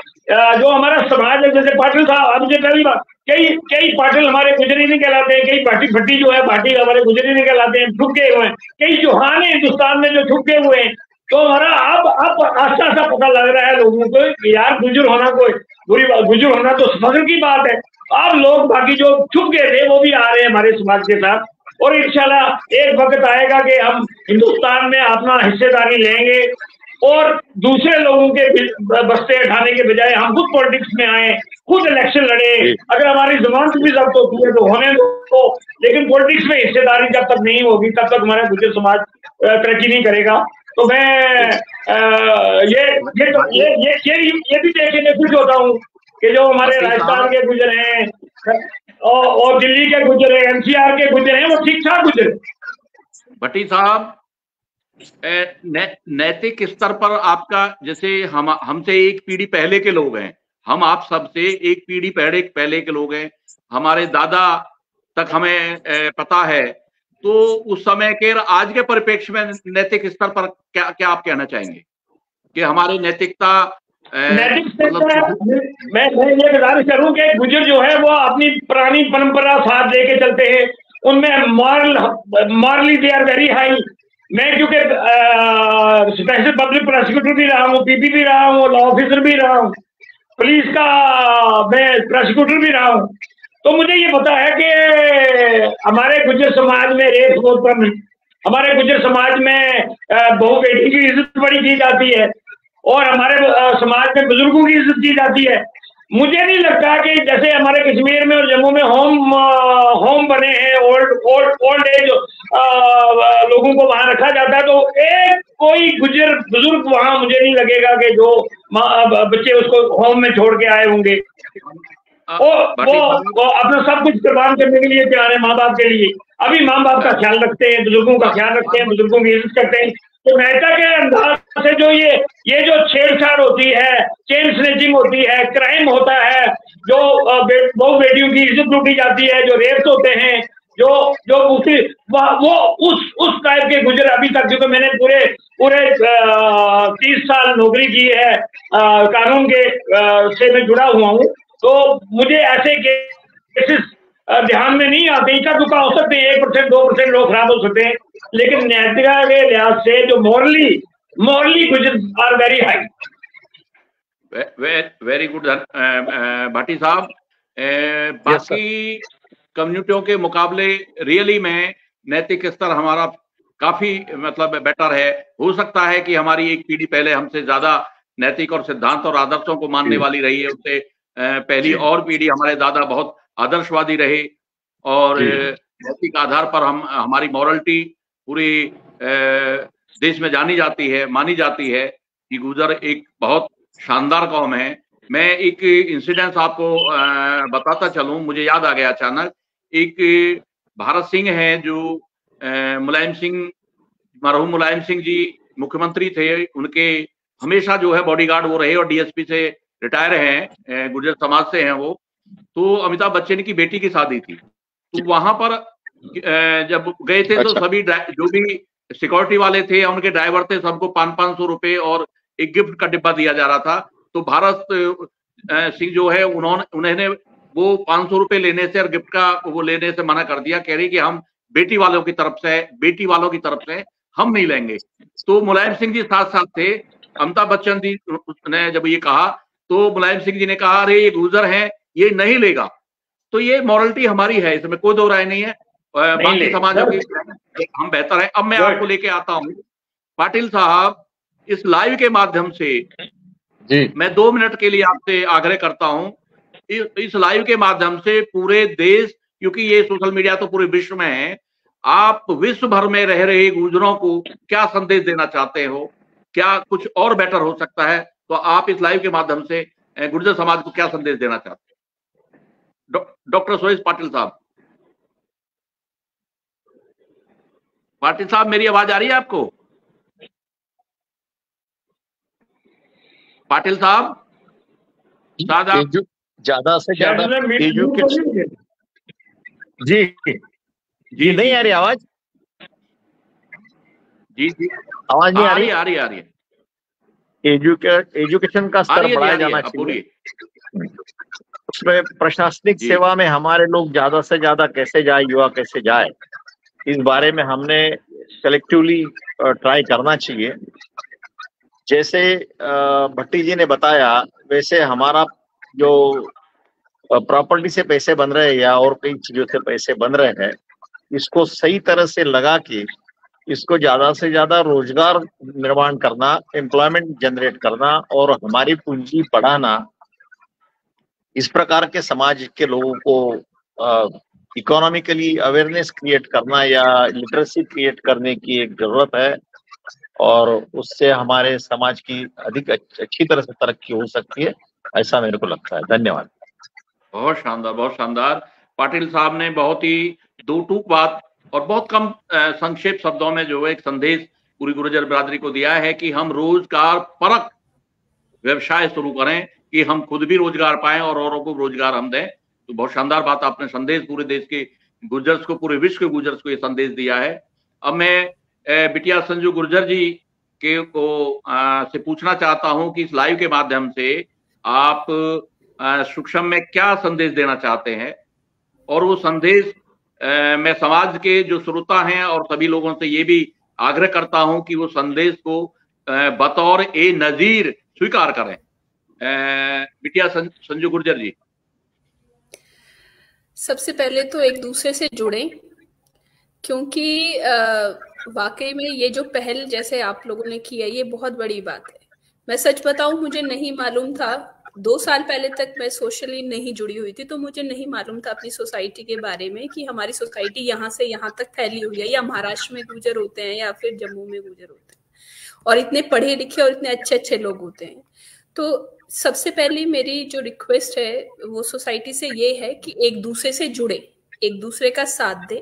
जो हमारा समाज है, जैसे पाटिल साहब, अब मुझे पहली बात, कई पाटिल हमारे गुजरी नहीं कहलाते हैं, कई भाटी भट्टी जो है भाटी हमारे गुजरी नहीं कहलाते हैं, छुप गए हुए हैं, कई चौहान है हिंदुस्तान में जो छुप गए हुए हैं। तो हमारा अब आस्ता आस्ता पता लग रहा है लोगों को कि यार गुजर होना कोई बुरी बात, गुजर होना तो फख्र की बात है। अब लोग बाकी जो छुप गए थे वो भी आ रहे हैं हमारे समाज के साथ, और इंशाल्लाह एक वक्त आएगा कि हम हिंदुस्तान में अपना हिस्सेदारी लेंगे और दूसरे लोगों के बस्ते उठाने के बजाय हम खुद पॉलिटिक्स में आए, खुद इलेक्शन लड़े। अगर हमारी जमानत भी जब्त होती है तो होने दो, लेकिन पॉलिटिक्स में हिस्सेदारी जब तक नहीं होगी तब तक हमारा गुजर समाज तरक्की नहीं करेगा। तो मैं ये भी देखने खुश होता हूँ कि जो हमारे राजस्थान के गुजर हैं और दिल्ली के गुजर हैं, एनसीआर के गुजर हैं, वो ठीक ठाक गुजर। भट्टी साहब, नैतिक स्तर पर आपका, जैसे हमसे एक पीढ़ी पहले के लोग हैं, हम आप सबसे एक पीढ़ी पहले के लोग हैं, हमारे दादा तक हमें पता है, तो उस समय के आज के परिप्रेक्ष्य में नैतिक स्तर पर क्या आप कहना चाहेंगे कि हमारी नैतिकता मैं ये गुजारिश करूं कि गुजर जो है वो अपनी पुरानी परंपरा साथ लेके चलते हैं, उनमें morally they are very high. मैं क्योंकि स्पेशल पब्लिक प्रोसिक्यूटर भी रहा हूँ, पीपी भी रहा हूँ, लॉ ऑफिसर भी रहा हूँ, पुलिस का मैं प्रोसिक्यूटर भी रहा हूँ, तो मुझे ये पता है कि हमारे गुजर समाज में रेप बहुत कम है, हमारे गुजर समाज में बहू बेटी की इज्जत बड़ी की जाती है और हमारे समाज में बुजुर्गों की इज्जत की जाती है। मुझे नहीं लगता कि जैसे हमारे कश्मीर में और जम्मू में होम बने हैं, ओल्ड एज लोगों को वहां रखा जाता है, तो एक कोई गुजर बुजुर्ग वहां मुझे नहीं लगेगा कि जो बच्चे उसको होम में छोड़ के आए होंगे। वो अपना सब कुछ कुर्बान करने के लिए तैयार है माँ बाप के लिए। अभी माँ बाप का ख्याल रखते हैं, बुजुर्गों का ख्याल रखते हैं, बुजुर्गों की इज्जत करते हैं। तो मेहता के अंदाज से जो ये जो छेड़छाड़ होती है, चेन स्नैचिंग होती है, क्राइम होता है, जो बहु बेटियों की इज्जत लूटी जाती है, जो रेप होते हैं, जो वो उस टाइप के गुजर अभी तक, क्योंकि मैंने पूरे 30 साल नौकरी की है कानून के से मैं जुड़ा हुआ हूँ, तो मुझे ऐसे केसेस ध्यान में नहीं आते। इनका दुखा हो सकते हैं, 1% 2% लोग खराब हो सकते हैं, लेकिन नैतिकता के लिहाज से जो morally Gujjar are very high. Very good Bhati साहब। बाकी कम्युनिटियों के मुकाबले रियली में नैतिक स्तर हमारा काफी मतलब बेटर है। हो सकता है कि हमारी एक पीढ़ी पहले हमसे ज्यादा नैतिक और सिद्धांत और आदर्शों को मानने वाली रही है, उससे पहली और पीढ़ी हमारे दादा बहुत आदर्शवादी रहे और नैतिक आधार पर हमारी मॉरलिटी पूरे देश में जानी जाती है, मानी जाती है कि गुजर एक बहुत शानदार कौम है। मैं एक इंसिडेंस आपको बताता चलूं, मुझे याद आ गया अचानक। एक भारत सिंह है जो मुलायम सिंह, मरहूम मुलायम सिंह जी मुख्यमंत्री थे, उनके हमेशा जो है बॉडीगार्ड वो रहे और डीएसपी से रिटायर हैं, गुर्जर समाज से हैं वो। तो अमिताभ बच्चन की बेटी की शादी थी, तो वहां पर जब गए थे तो सभी जो भी सिक्योरिटी वाले थे या उनके ड्राइवर थे, सबको 500 रुपए और एक गिफ्ट का डिब्बा दिया जा रहा था। तो भारत सिंह जो है उन्होंने वो 500 रुपए लेने से और गिफ्ट का वो लेने से मना कर दिया, कह रही कि हम बेटी वालों की तरफ से हम नहीं लेंगे। तो मुलायम सिंह जी साथ साथ थे। अमिताभ बच्चन जी ने जब ये कहा तो मुलायम सिंह जी ने कहा अरे ये गुजर है, ये नहीं लेगा। तो ये मॉरलिटी हमारी है, इसमें कोई दो राय नहीं है। बाकी समाजों की हम बेहतर है। अब मैं आपको लेके आता हूँ पाटिल साहब, इस लाइव के माध्यम से मैं 2 मिनट के लिए आपसे आग्रह करता हूँ, इस लाइव के माध्यम से पूरे देश, क्योंकि ये सोशल मीडिया तो पूरे विश्व में है, आप विश्व भर में रह रहे गुजरों को क्या संदेश देना चाहते हो? क्या कुछ और बेटर हो सकता है? तो आप इस लाइव के माध्यम से गुर्जर समाज को क्या संदेश देना चाहते हैं? डॉक्टर सुरेश पाटिल साहब। पाटिल साहब, मेरी आवाज आ रही है आपको? पाटिल साहब, ज्यादा से ज्यादा एजुकेशन। जी जी, नहीं आ रही आवाज? जी जी, आवाज नहीं आ रही? आ रही है। एजुकेशन का स्तर बढ़ाया जाना चाहिए। उसमें प्रशासनिक सेवा में हमारे लोग ज्यादा से ज्यादा कैसे जाए, युवा कैसे जाए, इस बारे में हमने सेलेक्टिवली ट्राई करना चाहिए। जैसे भट्टी जी ने बताया, वैसे हमारा जो प्रॉपर्टी से पैसे बन रहे हैं या और कई चीजों से पैसे बन रहे हैं, इसको सही तरह से लगा के इसको ज्यादा से ज्यादा रोजगार निर्माण करना, एम्प्लॉयमेंट जनरेट करना और हमारी पूंजी बढ़ाना, इस प्रकार के समाज के लोगों को इकोनॉमिकली अवेयरनेस क्रिएट करना या लिटरेसी क्रिएट करने की एक जरूरत है, और उससे हमारे समाज की अधिक अच्छी तरह से तरक्की हो सकती है, ऐसा मेरे को लगता है। धन्यवाद। बहुत शानदार, बहुत शानदार। पाटिल साहब ने बहुत ही दो टूक बात और बहुत कम संक्षेप शब्दों में जो है एक संदेश पूरी गुर्जर बिरादरी को दिया है कि हम रोजगार परक व्यवसाय शुरू करें, कि हम खुद भी रोजगार पाएं और औरों को रोजगार हम दें। तो बहुत शानदार बात आपने संदेश पूरे देश के गुर्जर्स को, पूरे विश्व के गुर्जर्स को ये संदेश दिया है। अब मैं बिटिया संजू गुर्जर जी के को से पूछना चाहता हूं कि इस लाइव के माध्यम से आप सूक्ष्म में क्या संदेश देना चाहते हैं, और वो संदेश मैं समाज के जो श्रोता हैं और सभी लोगों से ये भी आग्रह करता हूं कि वो संदेश को बतौर ए नजीर स्वीकार करें। बिटिया संजू गुर्जर जी। सबसे पहले तो एक दूसरे से जुड़ें, क्योंकि वाकई में ये जो पहल जैसे आप लोगों ने की है, ये बहुत बड़ी बात है। मैं सच बताऊं, मुझे नहीं मालूम था, 2 साल पहले तक मैं सोशली नहीं जुड़ी हुई थी, तो मुझे नहीं मालूम था अपनी सोसाइटी के बारे में कि हमारी सोसाइटी यहाँ से यहाँ तक फैली हुई है, या महाराष्ट्र में गुर्जर होते हैं या फिर जम्मू में गुर्जर होते हैं, और इतने पढ़े लिखे और इतने अच्छे अच्छे लोग होते हैं। तो सबसे पहली मेरी जो रिक्वेस्ट है वो सोसाइटी से ये है कि एक दूसरे से जुड़े, एक दूसरे का साथ दें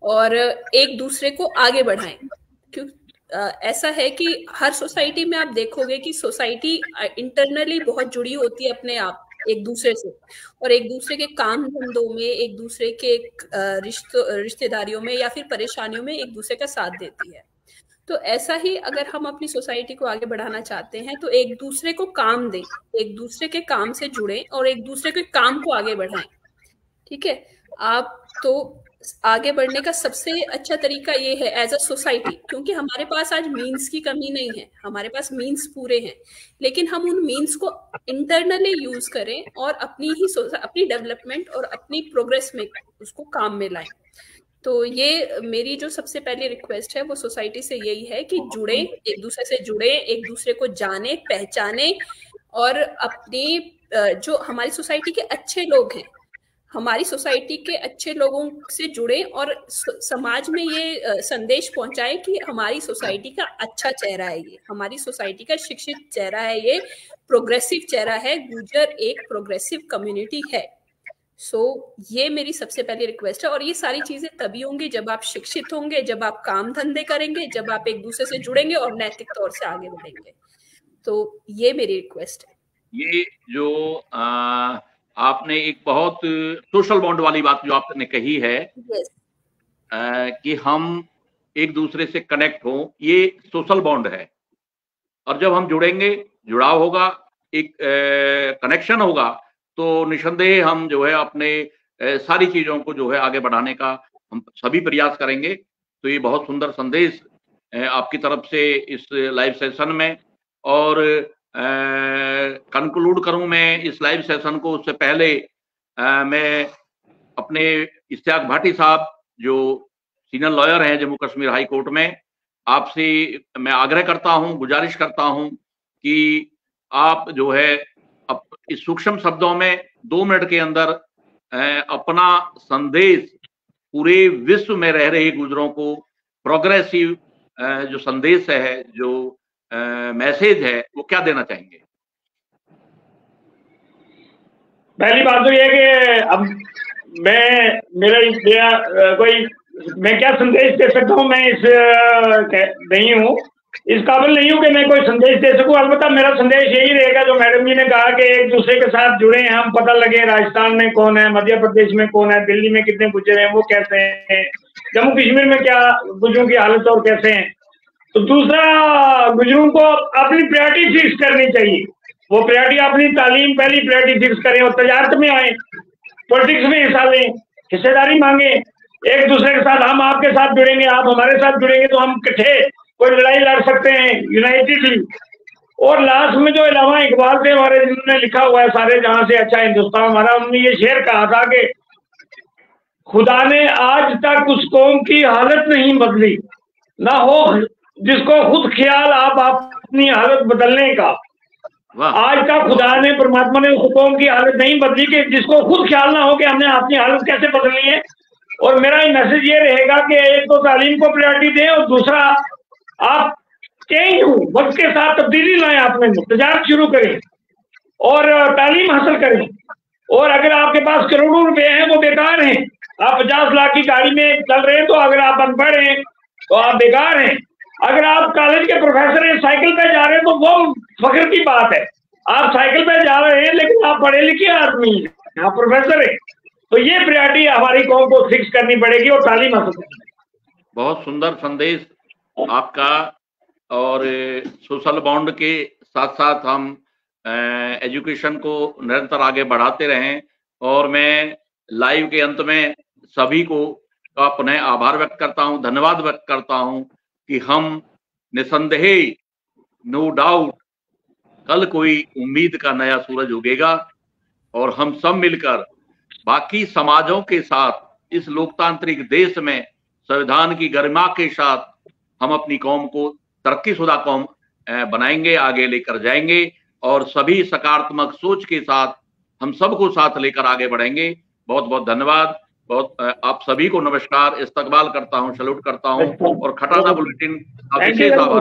और एक दूसरे को आगे बढ़ाएं। क्यों ऐसा है कि हर सोसाइटी में आप देखोगे कि सोसाइटी इंटरनली बहुत जुड़ी होती है अपने आप एक दूसरे से, और एक दूसरे के काम धंधों में, एक दूसरे के रिश्तेदारियों में या फिर परेशानियों में एक दूसरे का साथ देती है। तो ऐसा ही अगर हम अपनी सोसाइटी को आगे बढ़ाना चाहते हैं तो एक दूसरे को काम दें, एक दूसरे के काम से जुड़ें और एक दूसरे के काम को आगे बढ़ाएं। ठीक है, आप तो आगे बढ़ने का सबसे अच्छा तरीका ये है एज अ सोसाइटी, क्योंकि हमारे पास आज मीन्स की कमी नहीं है, हमारे पास मीन्स पूरे हैं, लेकिन हम उन मीन्स को इंटरनली यूज करें और अपनी डेवलपमेंट और अपनी प्रोग्रेस में उसको काम में लाएं। तो ये मेरी जो सबसे पहली रिक्वेस्ट है वो सोसाइटी से यही है कि जुड़े, एक दूसरे से जुड़े, एक दूसरे को जाने पहचाने और अपनी जो हमारी सोसाइटी के अच्छे लोग हैं, हमारी सोसाइटी के अच्छे लोगों से जुड़े और समाज में ये संदेश पहुंचाएं कि हमारी सोसाइटी का अच्छा चेहरा है, ये हमारी सोसाइटी का शिक्षित चेहरा है, ये प्रोग्रेसिव चेहरा है, गुर्जर एक प्रोग्रेसिव कम्युनिटी है। ये मेरी सबसे पहली रिक्वेस्ट है। और ये सारी चीजें तभी होंगी जब आप शिक्षित होंगे, जब आप काम धंधे करेंगे, जब आप एक दूसरे से जुड़ेंगे और नैतिक तौर से आगे बढ़ेंगे। तो ये मेरी रिक्वेस्ट है। ये जो आपने एक बहुत सोशल बॉन्ड वाली बात जो आपने कही है, कि हम एक दूसरे से कनेक्ट हों, ये सोशल बॉन्ड है। और जब हम जुड़ेंगे, जुड़ाव होगा, एक कनेक्शन होगा, तो निसंदेह हम जो है अपने सारी चीजों को जो है आगे बढ़ाने का हम सभी प्रयास करेंगे। तो ये बहुत सुंदर संदेश आपकी तरफ से इस लाइव सेशन में। और कंक्लूड करूं मैं इस लाइव सेशन को, उससे पहले मैं अपने इश्तियाक भाटी साहब जो सीनियर लॉयर हैं जम्मू कश्मीर हाई कोर्ट में, आपसे मैं आग्रह करता हूं, गुजारिश करता हूं कि आप जो है इस सूक्ष्म शब्दों में 2 मिनट के अंदर अपना संदेश पूरे विश्व में रह रहे गुर्जरों को प्रोग्रेसिव जो संदेश है, जो मैसेज है, वो क्या देना चाहेंगे? पहली बात तो ये कि अब मैं क्या संदेश दे सकता हूँ, मैं इस नहीं हूँ, इस काबिल नहीं हूं कि मैं कोई संदेश दे सकूं। अलबत्ता मेरा संदेश यही रहेगा जो मैडम जी ने कहा कि एक दूसरे के साथ जुड़े, हम पता लगे राजस्थान में कौन है, मध्य प्रदेश में कौन है, दिल्ली में कितने गुजर हैं, वो कैसे हैं, जम्मू कश्मीर में क्या गुजरों की हालत और कैसे हैं। तो दूसरा, गुजरों को अपनी प्रायोरिटी फिक्स करनी चाहिए। वो प्रायोरिटी अपनी तालीम पहली प्रायोरिटी फिक्स करें और तजारत में आए, पॉलिटिक्स में हिस्सा लें, हिस्सेदारी मांगे एक दूसरे के साथ। हम आपके साथ जुड़ेंगे, आप हमारे साथ जुड़ेंगे तो हम इकट्ठे कोई लड़ाई लड़ सकते हैं यूनाइटेडली। और लास्ट में जो इलामा इकबाल थे हमारे, जिन्होंने लिखा हुआ है सारे जहां से अच्छा हिंदुस्तान हमारा, उन्होंने ये शेर कहा था कि खुदा ने आज तक उस कौम की हालत नहीं बदली, ना हो जिसको खुद ख्याल आप अपनी हालत बदलने का। आज तक खुदा ने, परमात्मा ने उस कौम की हालत नहीं बदली कि जिसको खुद ख्याल ना हो कि हमने अपनी हालत कैसे बदलनी है। और मेरा मैसेज ये रहेगा कि एक तो तालीम को प्रायोरिटी दें और दूसरा आप चेंज हो, वक्त के साथ तब्दीली लाएं, अपने में तजारत शुरू करें और तालीम हासिल करें। और अगर आपके पास करोड़ों रुपए हैं वो बेकार हैं। आप 50 लाख की गाड़ी में चल रहे हैं तो अगर आप अनपढ़ हैं तो आप बेकार हैं। अगर आप कॉलेज के प्रोफेसर हैं, साइकिल पे जा रहे हैं तो वो फख्र की बात है। आप साइकिल पे जा रहे हैं लेकिन आप पढ़े लिखे आदमी हैं, आप प्रोफेसर हैं। तो ये प्रायोरिटी हमारी कौम को फिक्स करनी पड़ेगी और तालीम हासिल करनी पड़ेगी। बहुत सुंदर संदेश आपका। और सोशल बॉन्ड के साथ साथ हम एजुकेशन को निरंतर आगे बढ़ाते रहें। और मैं लाइव के अंत में सभी को का पुनः आभार व्यक्त करता हूं, धन्यवाद व्यक्त करता हूं कि हम निसंदेह, नो डाउट, कल कोई उम्मीद का नया सूरज उगेगा और हम सब मिलकर बाकी समाजों के साथ इस लोकतांत्रिक देश में संविधान की गरिमा के साथ हम अपनी कौम को तरक्कीशुदा कौम बनाएंगे, आगे लेकर जाएंगे और सभी सकारात्मक सोच के साथ हम सबको साथ लेकर आगे बढ़ेंगे। बहुत बहुत धन्यवाद। बहुत आप सभी को नमस्कार, इस्तकबाल करता हूं, सैल्यूट करता हूं और खटाना बुलेटिन का विशेष आभार।